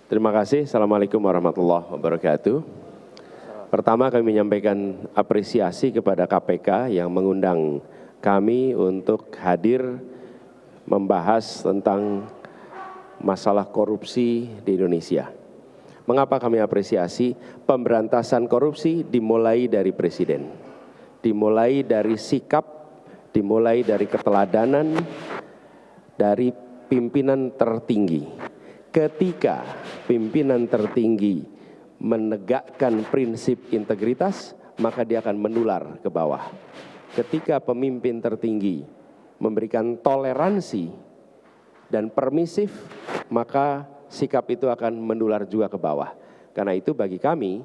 Terima kasih. Assalamualaikum warahmatullahi wabarakatuh. Pertama kami menyampaikan apresiasi kepada KPK yang mengundang kami untuk hadir membahas tentang masalah korupsi di Indonesia. Mengapa kami apresiasi? Pemberantasan korupsi dimulai dari Presiden, dimulai dari sikap, dimulai dari keteladanan, dari pimpinan tertinggi. Ketika pimpinan tertinggi menegakkan prinsip integritas, maka dia akan menular ke bawah. Ketika pemimpin tertinggi memberikan toleransi dan permisif, maka sikap itu akan menular juga ke bawah. Karena itu bagi kami,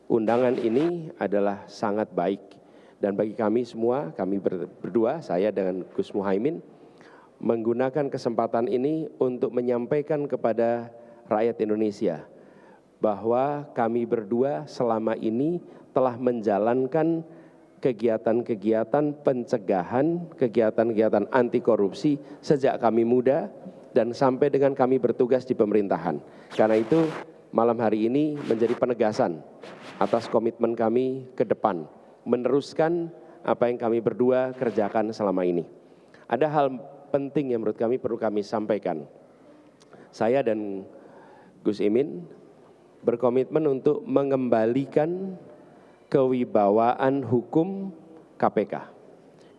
undangan ini adalah sangat baik. Dan bagi kami semua, kami berdua, saya dengan Gus Muhaimin, menggunakan kesempatan ini untuk menyampaikan kepada rakyat Indonesia bahwa kami berdua selama ini telah menjalankan kegiatan-kegiatan pencegahan, kegiatan-kegiatan anti korupsi sejak kami muda dan sampai dengan kami bertugas di pemerintahan. Karena itu malam hari ini menjadi penegasan atas komitmen kami ke depan, meneruskan apa yang kami berdua kerjakan selama ini. Ada hal penting yang menurut kami perlu kami sampaikan. Saya dan Gus Imin berkomitmen untuk mengembalikan kewibawaan hukum KPK,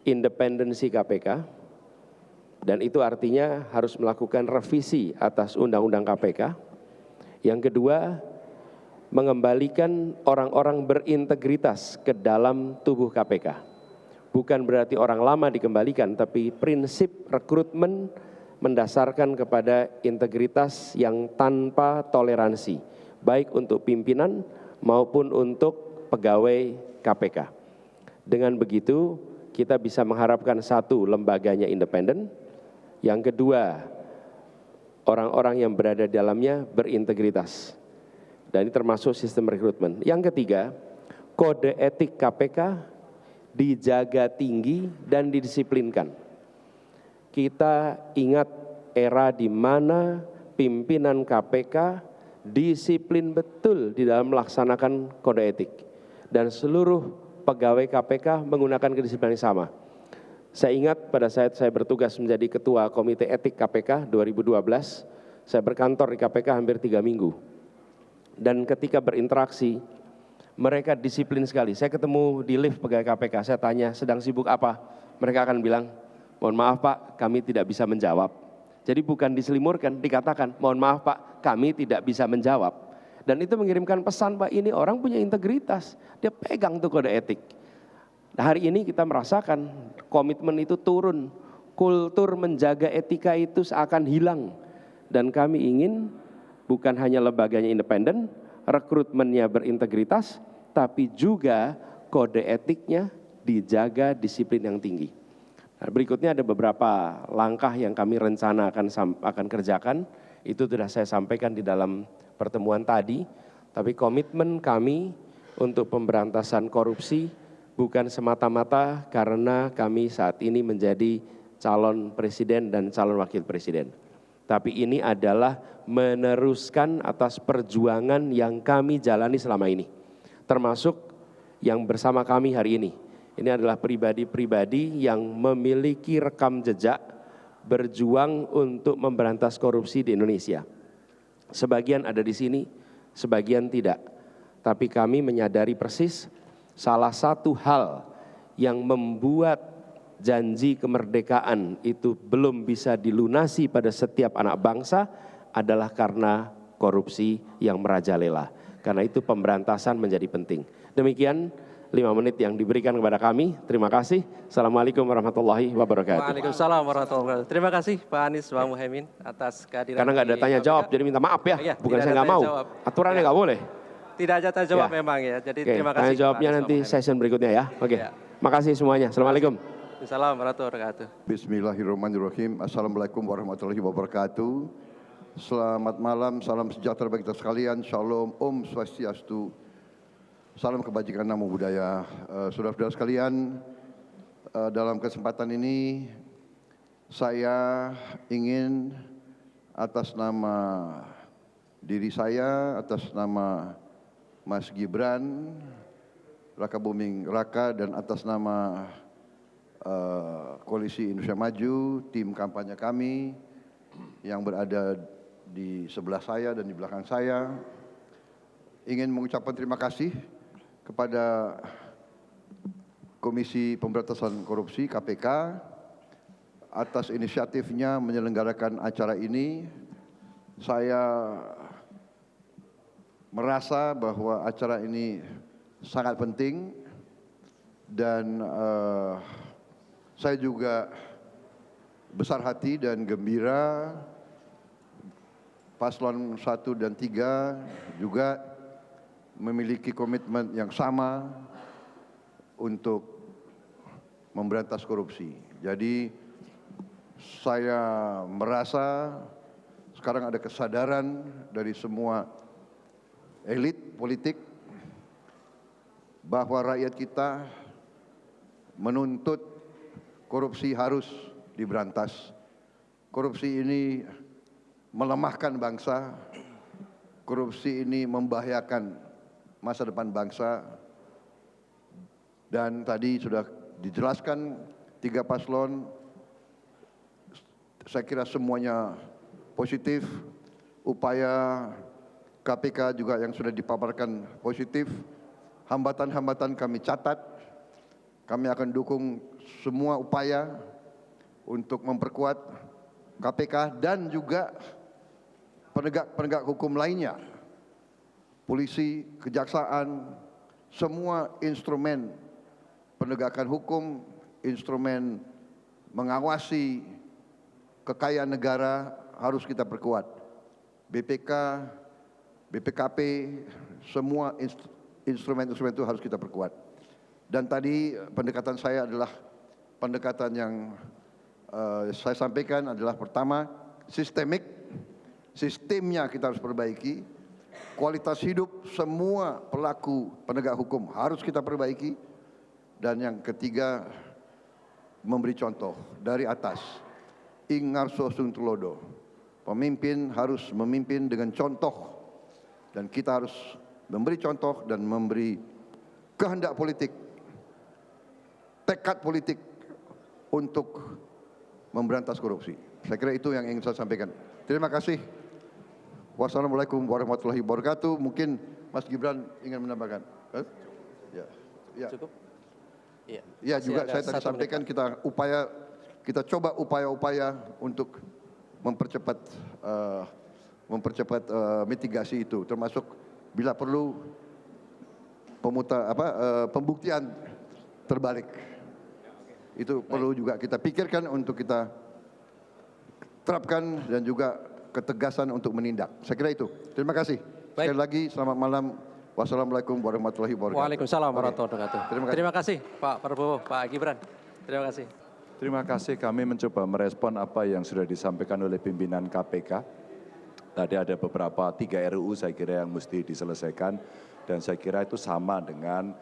independensi KPK, dan itu artinya harus melakukan revisi atas Undang-Undang KPK. Yang kedua, mengembalikan orang-orang berintegritas ke dalam tubuh KPK. Bukan berarti orang lama dikembalikan, tapi prinsip rekrutmen mendasarkan kepada integritas yang tanpa toleransi, baik untuk pimpinan maupun untuk pegawai KPK. Dengan begitu, kita bisa mengharapkan satu, lembaganya independen. Yang kedua, orang-orang yang berada di dalamnya berintegritas. Dan ini termasuk sistem rekrutmen. Yang ketiga, kode etik KPK dijaga tinggi dan didisiplinkan. Kita ingat era di mana pimpinan KPK disiplin betul di dalam melaksanakan kode etik. Dan seluruh pegawai KPK menggunakan kedisiplinan yang sama. Saya ingat pada saat saya bertugas menjadi Ketua Komite Etik KPK 2012, saya berkantor di KPK hampir 3 minggu. Dan ketika berinteraksi, mereka disiplin sekali. Saya ketemu di lift pegawai KPK, saya tanya sedang sibuk apa? Mereka akan bilang, mohon maaf Pak, kami tidak bisa menjawab. Jadi bukan diselimurkan, dikatakan, mohon maaf Pak, kami tidak bisa menjawab. Dan itu mengirimkan pesan, Pak, ini orang punya integritas, dia pegang tuh kode etik. Nah, hari ini kita merasakan komitmen itu turun, kultur menjaga etika itu seakan hilang. Dan kami ingin bukan hanya lembaganya independen, rekrutmennya berintegritas, tapi juga kode etiknya dijaga disiplin yang tinggi. Nah, berikutnya ada beberapa langkah yang kami rencana akan kerjakan. Itu sudah saya sampaikan di dalam pertemuan tadi. Tapi komitmen kami untuk pemberantasan korupsi bukan semata-mata karena kami saat ini menjadi calon presiden dan calon wakil presiden. Tapi ini adalah meneruskan atas perjuangan yang kami jalani selama ini. Termasuk yang bersama kami hari ini. Ini adalah pribadi-pribadi yang memiliki rekam jejak berjuang untuk memberantas korupsi di Indonesia. Sebagian ada di sini, sebagian tidak. Tapi kami menyadari persis salah satu hal yang membuat janji kemerdekaan itu belum bisa dilunasi pada setiap anak bangsa adalah karena korupsi yang merajalela. Karena itu pemberantasan menjadi penting. Demikian 5 menit yang diberikan kepada kami. Terima kasih. Assalamualaikum warahmatullahi wabarakatuh. Waalaikumsalam warahmatullahi wabarakatuh. Terima kasih Pak Anies, Pak Muhaimin atas kehadiran. Karena nggak ada tanya jawab, jadi minta maaf ya. Iya, bukan saya nggak mau. Aturannya nggak boleh. Tidak ada tanya jawab Ya. memang ya. Jadi Oke, terima kasih. tanya jawabnya nanti session berikutnya ya. Oke. Ya. Makasih semuanya. Assalamualaikum. Assalamualaikum warahmatullahi wabarakatuh. Bismillahirrahmanirrahim. Assalamualaikum warahmatullahi wabarakatuh. Selamat malam, salam sejahtera bagi kita sekalian. Shalom, Om Swastiastu. Salam kebajikan, namo buddhaya. Saudara-saudara sekalian, dalam kesempatan ini saya ingin atas nama diri saya atas nama Mas Gibran Raka Buming Raka dan atas nama Koalisi Indonesia Maju, tim kampanye kami yang berada di sebelah saya dan di belakang saya, ingin mengucapkan terima kasih kepada Komisi Pemberantasan Korupsi KPK atas inisiatifnya menyelenggarakan acara ini. Saya merasa bahwa acara ini sangat penting dan saya juga besar hati dan gembira paslon 1 dan 3 juga memiliki komitmen yang sama untuk memberantas korupsi. Jadi saya merasa sekarang ada kesadaran dari semua elit politik bahwa rakyat kita menuntut korupsi harus diberantas. Korupsi ini melemahkan bangsa, korupsi ini membahayakan masa depan bangsa. Dan tadi sudah dijelaskan 3 paslon, saya kira semuanya positif, upaya KPK juga yang sudah dipaparkan positif, hambatan-hambatan kami catat, kami akan dukung semua upaya untuk memperkuat KPK dan juga penegak hukum lainnya, polisi, kejaksaan, semua instrumen penegakan hukum, instrumen mengawasi kekayaan negara harus kita perkuat. BPK, BPKP, semua instrumen-instrumen itu harus kita perkuat. Dan tadi pendekatan saya adalah pendekatan yang saya sampaikan adalah pertama sistemik, sistemnya kita harus perbaiki, kualitas hidup semua pelaku penegak hukum harus kita perbaiki, dan yang ketiga memberi contoh dari atas. Ingarso Suntulodo, pemimpin harus memimpin dengan contoh dan kita harus memberi contoh dan memberi kehendak politik, tekad politik untuk memberantas korupsi. Saya kira itu yang ingin saya sampaikan. Terima kasih. Wassalamualaikum warahmatullahi wabarakatuh. Mungkin Mas Gibran ingin menambahkan. Ya. Cukup? Iya. Ya, juga saya tadi sampaikan kita coba upaya-upaya untuk mempercepat mitigasi itu, termasuk bila perlu pembuktian terbalik. Itu perlu juga kita pikirkan untuk kita terapkan dan juga ketegasan untuk menindak. Saya kira itu. Terima kasih. Sekali lagi selamat malam. Wassalamualaikum warahmatullahi wabarakatuh. Waalaikumsalam warahmatullahi wabarakatuh. Terima kasih. Pak Prabowo, Pak Gibran. Terima kasih. Terima kasih, kami mencoba merespon apa yang sudah disampaikan oleh pimpinan KPK. Tadi ada beberapa 3 RUU saya kira yang mesti diselesaikan dan saya kira itu sama dengan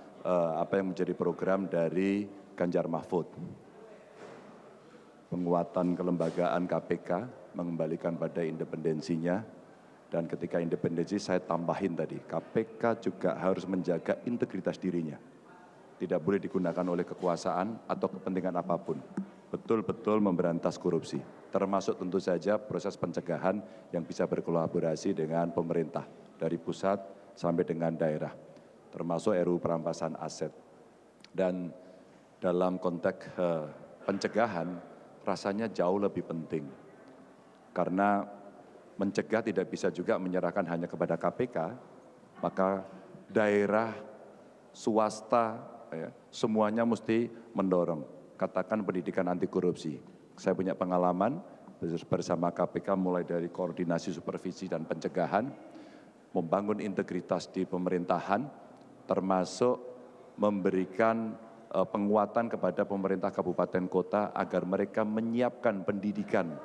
apa yang menjadi program dari Ganjar Mahfud. Penguatan kelembagaan KPK, mengembalikan pada independensinya, dan ketika independensi saya tambahin tadi, KPK juga harus menjaga integritas dirinya. Tidak boleh digunakan oleh kekuasaan atau kepentingan apapun. Betul-betul memberantas korupsi, termasuk tentu saja proses pencegahan yang bisa berkolaborasi dengan pemerintah, dari pusat sampai dengan daerah, termasuk RUU perampasan aset. Dan dalam konteks pencegahan, rasanya jauh lebih penting. Karena mencegah tidak bisa juga menyerahkan hanya kepada KPK, maka daerah, swasta, semuanya mesti mendorong. Katakan pendidikan anti korupsi. Saya punya pengalaman bersama KPK mulai dari koordinasi supervisi dan pencegahan, membangun integritas di pemerintahan, termasuk memberikan penguatan kepada pemerintah kabupaten kota agar mereka menyiapkan pendidikan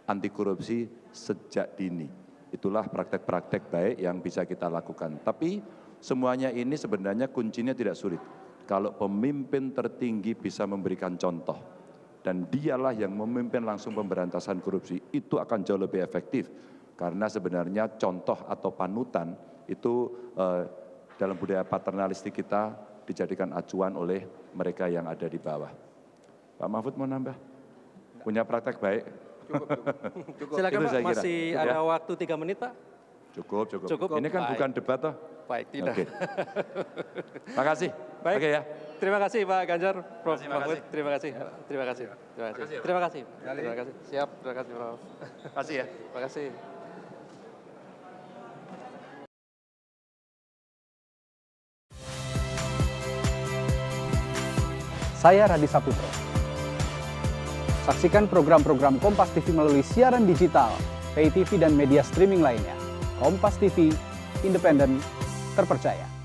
anti korupsi sejak dini. Itulah praktek-praktek baik yang bisa kita lakukan. Tapi semuanya ini sebenarnya kuncinya tidak sulit. Kalau pemimpin tertinggi bisa memberikan contoh dan dialah yang memimpin langsung pemberantasan korupsi, itu akan jauh lebih efektif. Karena sebenarnya contoh atau panutan itu dalam budaya paternalistik kita dijadikan acuan oleh mereka yang ada di bawah. Pak Mahfud mau nambah? Punya praktek baik? Cukup. Silakan Itu Pak, saya kira. masih Cukup ada ya? waktu 3 menit Pak. Cukup. Cukup. Ini kan Baik. bukan debat toh? Baik, tidak. Oke. Makasih. Baik. Oke ya. Terima kasih Pak Ganjar, Prof. Terima Mahfud. kasih. Terima kasih. Terima kasih. Terima kasih. Terima kasih. Terima kasih. Siap, terima kasih Prof. Makasih ya. Terima kasih. Saya Radi Saputro. Saksikan program-program Kompas TV melalui siaran digital, pay TV dan media streaming lainnya. Kompas TV, independen, terpercaya.